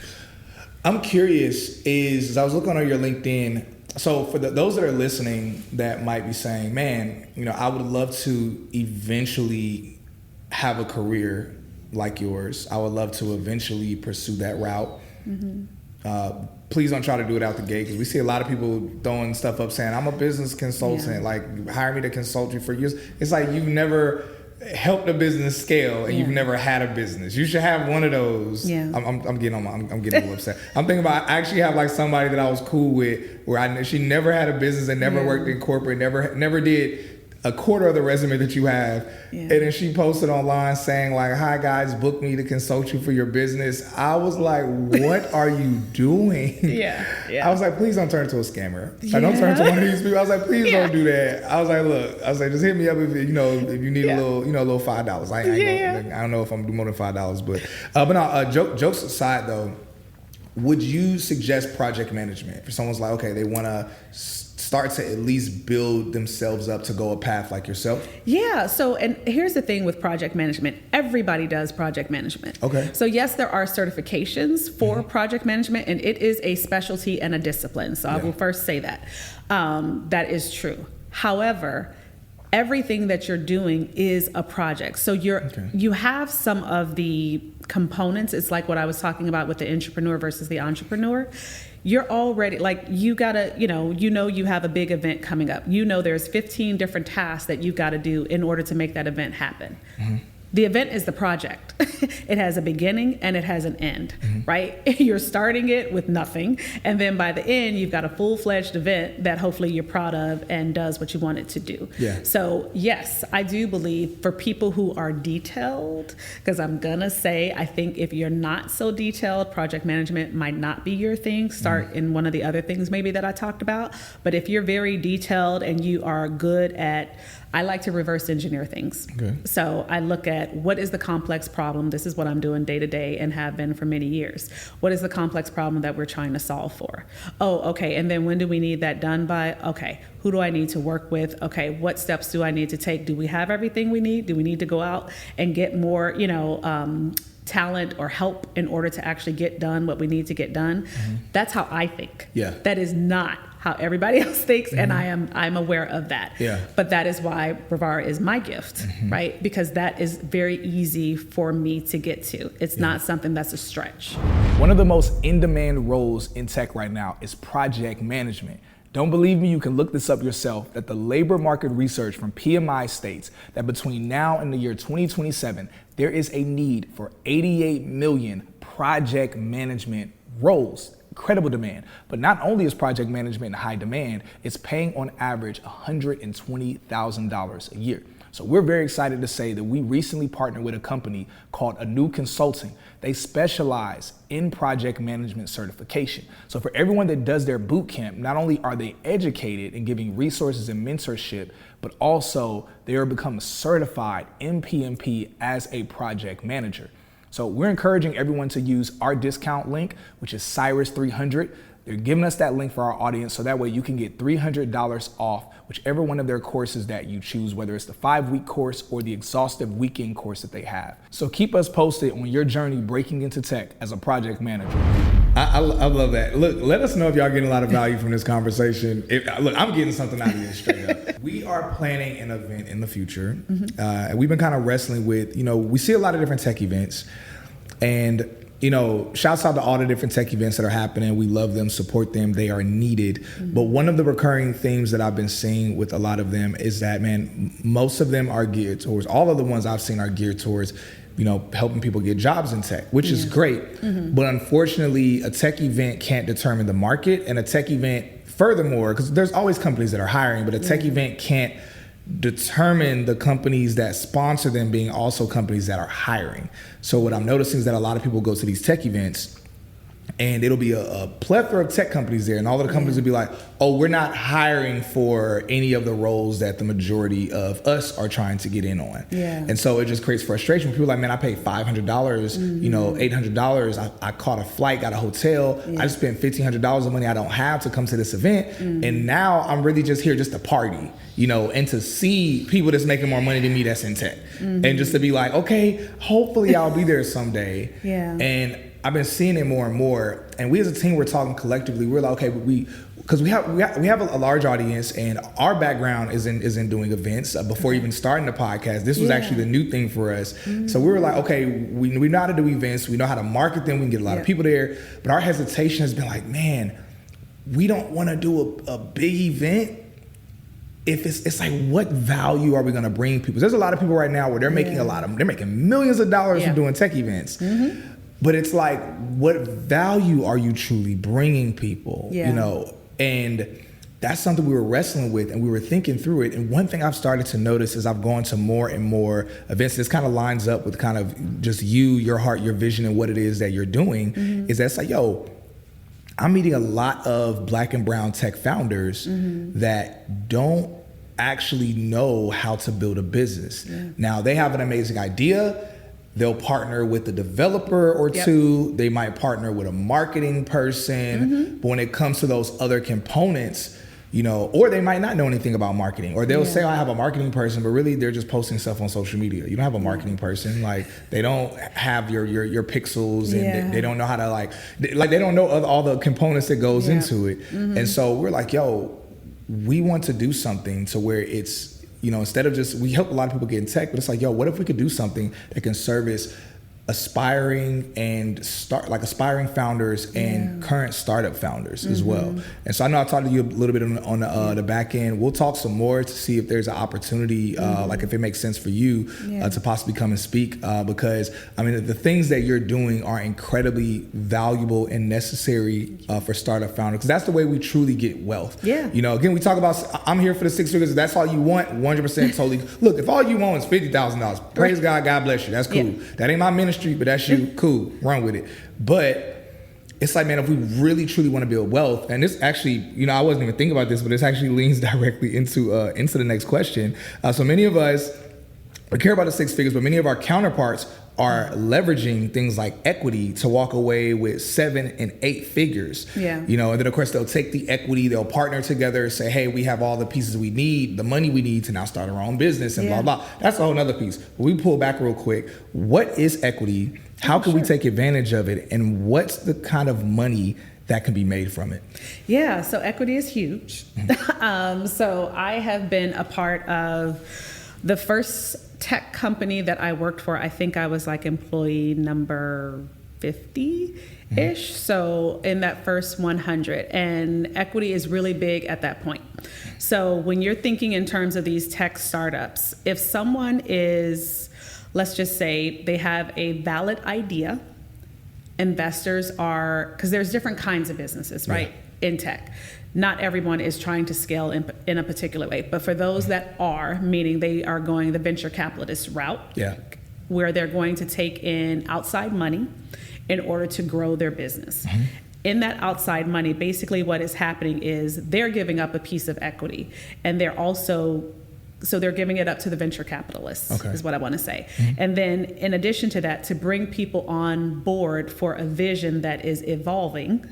Speaker 3: I'm curious, as I was looking on your LinkedIn, so for those that are listening that might be saying, man, you know, I would love to eventually have a career like yours. I would love to eventually pursue that route. Please don't try to do it out the gate, because we see a lot of people throwing stuff up saying, I'm a business consultant, like hire me to consult you for years. It's like you've never helped a business scale and you've never had a business. You should have one of those. I'm getting a little upset. I'm thinking about, I actually have like somebody that I was cool with where she never had a business and never worked in corporate, never did a quarter of the resume that you have. And then she posted online saying like, hi guys, book me to consult you for your business. I was like, what are you doing? I was like, please don't turn into a scammer. Like, don't turn into one of these people. I was like, please don't do that. I was like, look, just hit me up if you need a little $5. I don't know if I'm gonna do more than $5, but no, jokes aside though, would you suggest project management for someone's like, okay, they want to start to at least build themselves up to go a path like yourself? Yeah.
Speaker 2: So, and here's the thing with project management. Everybody does project management. Okay. So yes, there are certifications for project management, and it is a specialty and a discipline. So I will first say that. That is true. However, everything that you're doing is a project. So you have some of the components. It's like what I was talking about with the intrapreneur versus the entrepreneur. You're already like, you gotta, you have a big event coming up. There's 15 different tasks that you've got to do in order to make that event happen. The event is the project. It has a beginning and it has an end, right? You're starting it with nothing. And then by the end, you've got a full-fledged event that hopefully you're proud of and does what you want it to do. Yeah. So yes, I do believe for people who are detailed, because I'm gonna say, I think if you're not so detailed, project management might not be your thing. Start in one of the other things maybe that I talked about. But if you're very detailed and you are good at, I like to reverse engineer things. Okay. So I look at at what is the complex problem. This is what I'm doing day to day and have been for many years. What is the complex problem that we're trying to solve for? Oh, okay. And then when do we need that done by? Okay. Who do I need to work with? Okay. What steps do I need to take? Do we have everything we need? Do we need to go out and get more, talent or help in order to actually get done what we need to get done? That's how I think.
Speaker 3: Yeah.
Speaker 2: That is not how everybody else thinks, and I'm aware of that.
Speaker 3: Yeah.
Speaker 2: But that is why Brevard is my gift, right? Because that is very easy for me to get to. It's not something that's a stretch.
Speaker 3: One of the most in-demand roles in tech right now is project management. Don't believe me? You can look this up yourself, that the labor market research from PMI states that between now and the year 2027, there is a need for 88 million project management roles. Incredible demand. But not only is project management in high demand, it's paying on average $120,000 a year. So we're very excited to say that we recently partnered with a company called Anew Consulting. They specialize in project management certification. So for everyone that does their boot camp, not only are they educated in giving resources and mentorship, but also they are becoming certified in PMP as a project manager. So we're encouraging everyone to use our discount link, which is Cyrus300. They're giving us that link for our audience so that way you can get $300 off whichever one of their courses that you choose, whether it's the 5-week course or the exhaustive weekend course that they have. So keep us posted on your journey breaking into tech as a project manager. I love that. Look, let us know if y'all getting a lot of value from this conversation. Look, I'm getting something out of this straight up. We are planning an event in the future. And we've been kind of wrestling with, we see a lot of different tech events, and shouts out to all the different tech events that are happening. We love them, support them. They are needed. But one of the recurring themes that I've been seeing with a lot of them is that, man, most of them are geared towards, all of the ones I've seen are geared towards, helping people get jobs in tech, which is great. But unfortunately, a tech event can't determine the market, and a tech event, furthermore, because there's always companies that are hiring, but a tech event can't determine the companies that sponsor them being also companies that are hiring. So what I'm noticing is that a lot of people go to these tech events and it'll be a plethora of tech companies there, and all of the companies will be like, oh, we're not hiring for any of the roles that the majority of us are trying to get in on. And so it just creates frustration. People are like, man, I paid $500, $800. I caught a flight, got a hotel. I just spent $1,500 of money I don't have to come to this event. And now I'm really just here just to party, and to see people that's making more money than me that's in tech. And just to be like, okay, hopefully I'll be there someday. And I've been seeing it more and more, and we as a team, we're talking collectively. We're like, okay, because we have a large audience, and our background is in doing events. Before even starting the podcast, this was actually the new thing for us. So we were like, okay, we know how to do events, we know how to market them, we can get a lot of people there. But our hesitation has been like, man, we don't want to do a big event. If it's like, what value are we going to bring people? There's a lot of people right now where they're making they're making millions of dollars from doing tech events. But it's like, what value are you truly bringing people? And that's something we were wrestling with, and we were thinking through it. And one thing I've started to notice as I've gone to more and more events, this kind of lines up with kind of just your heart, your vision, and what it is that you're doing, is that it's like, I'm meeting a lot of Black and brown tech founders that don't actually know how to build a business. Now, they have an amazing idea. They'll partner with a developer or two. They might partner with a marketing person. But when it comes to those other components, or they might not know anything about marketing, or they'll say, I have a marketing person, but really they're just posting stuff on social media. You don't have a marketing person. Like, they don't have your pixels, and they don't know how to they don't know all the components that goes into it. And so we're like, we want to do something to where it's, instead of just, we help a lot of people get in tech, but it's like, what if we could do something that can service aspiring founders and current startup founders as well. And so I know I talked to you a little bit on the back end. We'll talk some more to see if there's an opportunity, like if it makes sense for you to possibly come and speak, because the things that you're doing are incredibly valuable and necessary for startup founders, because that's the way we truly get wealth. Again, we talk about, I'm here for the 6 figures. If that's all you want, 100% totally. Look, if all you want is $50,000, praise God, God bless you. That's cool. That ain't my ministry, but that's you. Cool, run with it. But it's like, man, if we really truly want to build wealth, and this actually, I wasn't even thinking about this, but this actually leans directly into the next question. So many of us we care about the six figures, but many of our counterparts are leveraging things like equity to walk away with 7 and 8 figures.
Speaker 2: Yeah.
Speaker 3: You know, and then of course they'll take the equity, they'll partner together, say, hey, we have all the pieces we need, the money we need to now start our own business and blah, blah. That's a whole nother piece. But we pull back real quick. What is equity? How can we take advantage of it? And what's the kind of money that can be made from it?
Speaker 2: Yeah, so equity is huge. So I have been a part of the first tech company that I worked for. I think I was like employee number 50-ish. So in that first 100, and equity is really big at that point. So when you're thinking in terms of these tech startups, if someone is, let's just say they have a valid idea, investors are, because there's different kinds of businesses, right? In tech. Not everyone is trying to scale in a particular way, but for those that are, meaning they are going the venture capitalist route, where they're going to take in outside money in order to grow their business. In that outside money, basically what is happening is they're giving up a piece of equity, and they're also, so they're giving it up to the venture capitalists, is what I want to say. And then in addition to that, to bring people on board for a vision that is evolving,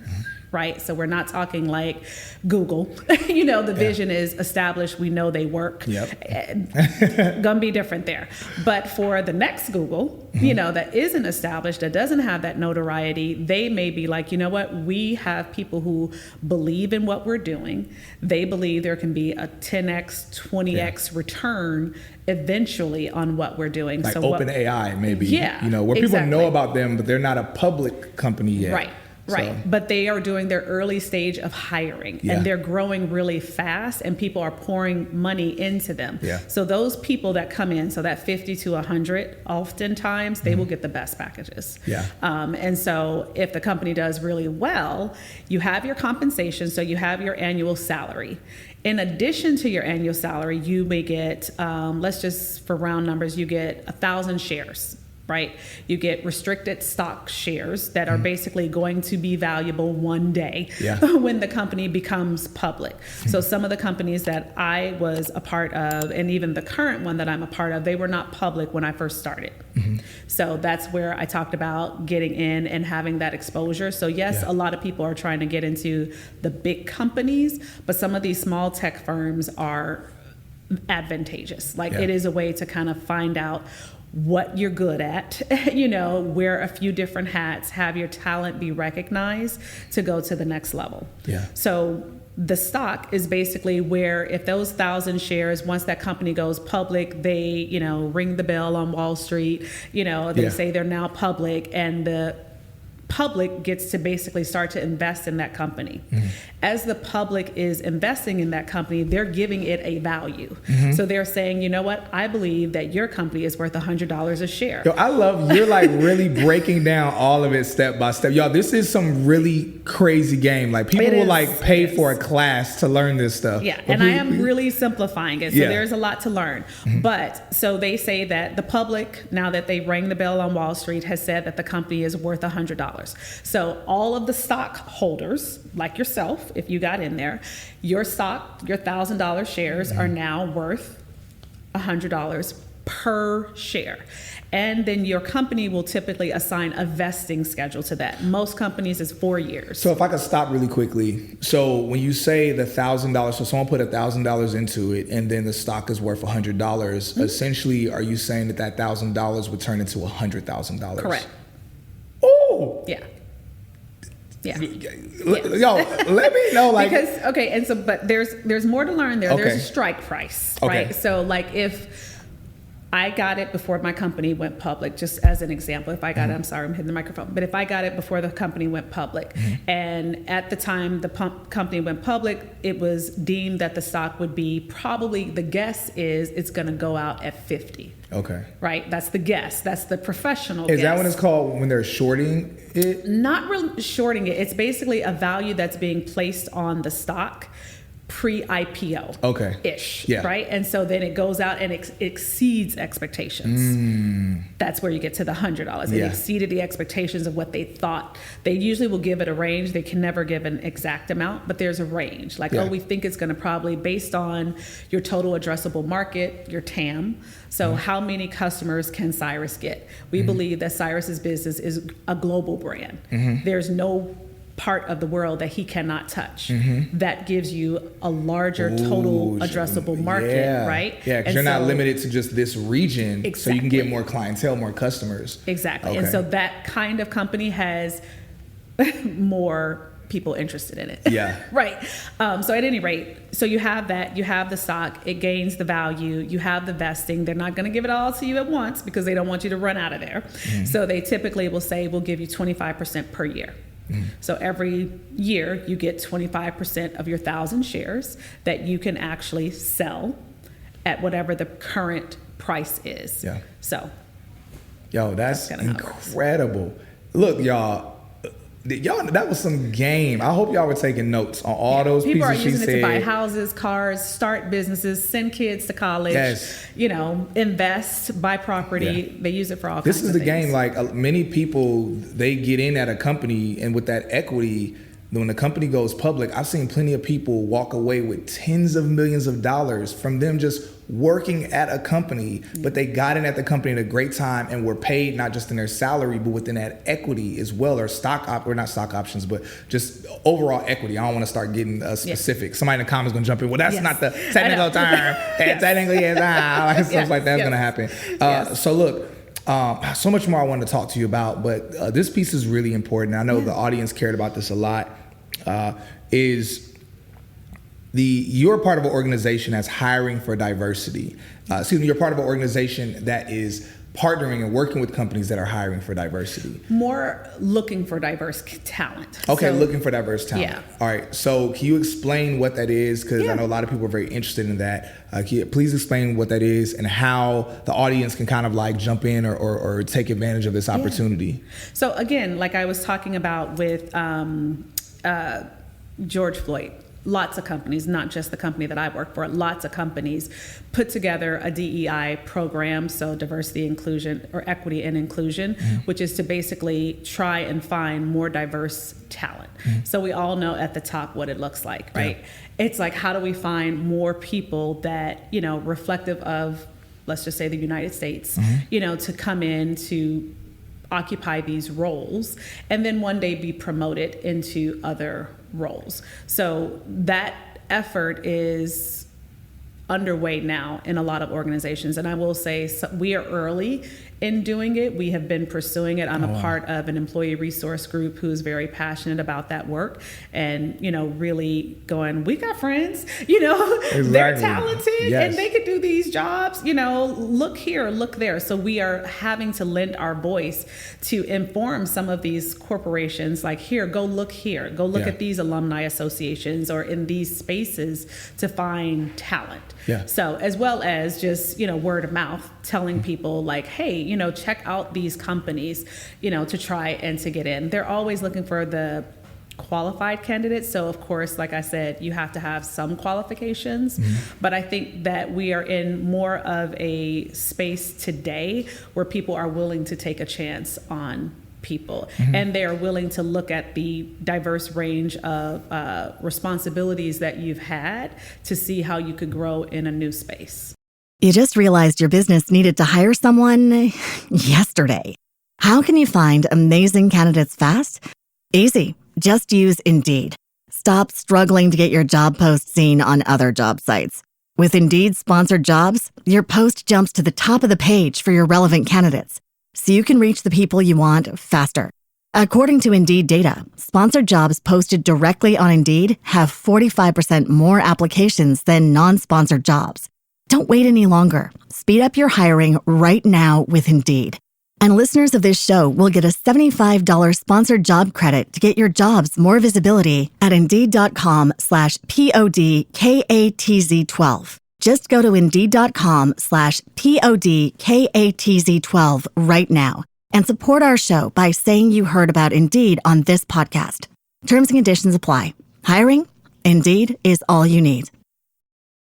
Speaker 2: right? So we're not talking like Google, you know, the vision is established. We know they work. Gonna be different there. But for the next Google, you know, that isn't established, that doesn't have that notoriety, they may be like, you know what? We have people who believe in what we're doing. They believe there can be a 10x, 20x return eventually on what we're doing.
Speaker 3: Like
Speaker 2: so
Speaker 3: OpenAI, maybe, you know, where people know about them, but they're not a public company yet.
Speaker 2: Right. So. But they are doing their early stage of hiring and they're growing really fast and people are pouring money into them. So those people that come in, so that 50 to 100, oftentimes they will get the best packages. And so if the company does really well, you have your compensation. So you have your annual salary. In addition to your annual salary, you may get, let's just for round numbers, you get 1,000 shares. Right? You get restricted stock shares that are basically going to be valuable one day when the company becomes public. So some of the companies that I was a part of, and even the current one that I'm a part of, they were not public when I first started. So that's where I talked about getting in and having that exposure. So yes, a lot of people are trying to get into the big companies, but some of these small tech firms are advantageous. Like it is a way to kind of find out what you're good at, you know, wear a few different hats, have your talent be recognized to go to the next level. So the stock is basically where if those 1,000 shares, once that company goes public, they, you know, ring the bell on Wall Street, you know, they say they're now public and the public gets to basically start to invest in that company. As the public is investing in that company, they're giving it a value. So they're saying, you know what, I believe that your company is worth $100 a share.
Speaker 3: Yo, I love you're like really breaking down all of it step by step. Y'all, this is some really crazy game. Like people will like pay for a class to learn this stuff.
Speaker 2: And I am really simplifying it. So there's a lot to learn. But so they say that the public, now that they rang the bell on Wall Street, has said that the company is worth $100. So all of the stockholders, like yourself, if you got in there, your stock, your $1,000 shares are now worth $100 per share. And then your company will typically assign a vesting schedule to that. Most companies is 4 years.
Speaker 3: So if I could stop really quickly. So when you say the $1,000, so someone put $1,000 into it and then the stock is worth $100, essentially are you saying that that $1,000 would turn into $100,000?
Speaker 2: Correct.
Speaker 3: Oh.
Speaker 2: Yeah.
Speaker 3: Yo, let me know, like,
Speaker 2: because and so but there's more to learn there. There's a strike price, right? So like if I got it before my company went public, just as an example, if I got it, I'm sorry, I'm hitting the microphone, but if I got it before the company went public, and at the time the company went public, it was deemed that the stock would be probably, the guess is it's going to go out at 50. Right? That's the guess. That's the professional guess.
Speaker 3: Is that what it's called when they're shorting it?
Speaker 2: Not really shorting it. It's basically a value that's being placed on the stock pre-IPO ish,
Speaker 3: Yeah.
Speaker 2: right? And so then it goes out and exceeds expectations. That's where you get to the $100. It exceeded the expectations of what they thought. They usually will give it a range. They can never give an exact amount, but there's a range. Like, we think it's going to probably, based on your total addressable market, your TAM. So how many customers can Cyrus get? We believe that Cyrus's business is a global brand. There's no part of the world that he cannot touch. That gives you a larger total addressable market, right?
Speaker 3: Yeah, because you're not limited to just this region, so you can get more clientele, more customers.
Speaker 2: Exactly. And so that kind of company has more people interested in it.
Speaker 3: Yeah.
Speaker 2: Right. So at any rate, so you have that, you have the stock, it gains the value, you have the vesting. They're not going to give it all to you at once because they don't want you to run out of there. So they typically will say, we'll give you 25% per year. So every year you get 25% of your 1,000 shares that you can actually sell at whatever the current price is.
Speaker 3: Yeah.
Speaker 2: So.
Speaker 3: Yo, that's incredible. Look, y'all, that was some game. I hope y'all were taking notes on all those
Speaker 2: people
Speaker 3: pieces she said.
Speaker 2: People are using it to buy houses, cars, start businesses, send kids to college, invest, buy property. They use it for all kinds of things. This is the
Speaker 3: game. Like, many people, they get in at a company, and with that equity, when the company goes public, I've seen plenty of people walk away with tens of millions of dollars from them just working at a company, but they got in at the company at a great time and were paid not just in their salary, but within that equity as well, or not stock options, but just overall equity. I don't want to start getting specific. Somebody in the comments going to jump in. Well, that's not the technical term. Technically, stuff like that's going to happen. So look, so much more I wanted to talk to you about, but this piece is really important. I know the audience cared about this a lot. You're part of an organization that's hiring for diversity. You're part of an organization that is partnering and working with companies that are hiring for diversity.
Speaker 2: More looking for diverse talent.
Speaker 3: Okay, looking for diverse talent.
Speaker 2: Yeah.
Speaker 3: All right, so can you explain what that is? Because I know a lot of people are very interested in that. Can you please explain what that is and how the audience can kind of like jump in or take advantage of this opportunity?
Speaker 2: So again, like I was talking about with George Floyd, lots of companies, not just the company that I work for, lots of companies put together a DEI program, so diversity, inclusion, or equity and inclusion, which is to basically try and find more diverse talent. So we all know at the top what it looks like, right? It's like, how do we find more people that, reflective of, let's just say, the United States, to come in to occupy these roles and then one day be promoted into other roles. So that effort is underway now in a lot of organizations. And I will say we are early in doing it. We have been pursuing it. I'm a part of an employee resource group who's very passionate about that work and, really going, we got friends, they're talented and they could do these jobs, look here, look there. So we are having to lend our voice to inform some of these corporations, like, go look at these alumni associations or in these spaces to find talent. So as well as just, word of mouth, telling people like, hey, check out these companies, to try and to get in. They're always looking for the qualified candidates. So of course, like I said, you have to have some qualifications, but I think that we are in more of a space today where people are willing to take a chance on people and they are willing to look at the diverse range of responsibilities that you've had to see how you could grow in a new space.
Speaker 1: You just realized your business needed to hire someone yesterday. How can you find amazing candidates fast? Easy. Just use Indeed. Stop struggling to get your job post seen on other job sites. With Indeed sponsored jobs, your post jumps to the top of the page for your relevant candidates, so you can reach the people you want faster. According to Indeed data, sponsored jobs posted directly on Indeed have 45% more applications than non-sponsored jobs. Don't wait any longer. Speed up your hiring right now with Indeed. And listeners of this show will get a $75 sponsored job credit to get your jobs more visibility at Indeed.com/PODKATZ12. Just go to Indeed.com/PODKATZ12 right now and support our show by saying you heard about Indeed on this podcast. Terms and conditions apply. Hiring? Indeed is all you need.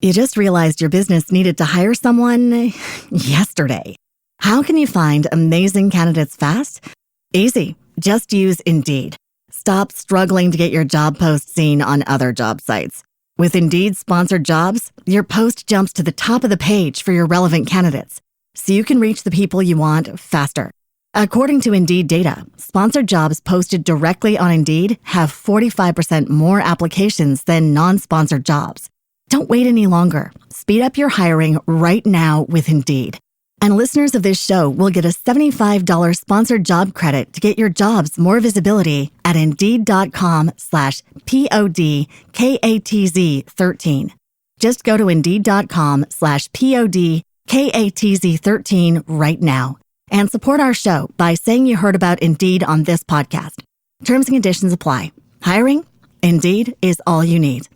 Speaker 1: You just realized your business needed to hire someone yesterday. How can you find amazing candidates fast? Easy. Just use Indeed. Stop struggling to get your job post seen on other job sites. With Indeed sponsored jobs, your post jumps to the top of the page for your relevant candidates, so you can reach the people you want faster. According to Indeed data, sponsored jobs posted directly on Indeed have 45% more applications than non-sponsored jobs. Don't wait any longer. Speed up your hiring right now with Indeed. And listeners of this show will get a $75 sponsored job credit to get your jobs more visibility at Indeed.com/PODKATZ13. Just go to Indeed.com/PODKATZ13 right now and support our show by saying you heard about Indeed on this podcast. Terms and conditions apply. Hiring? Indeed is all you need.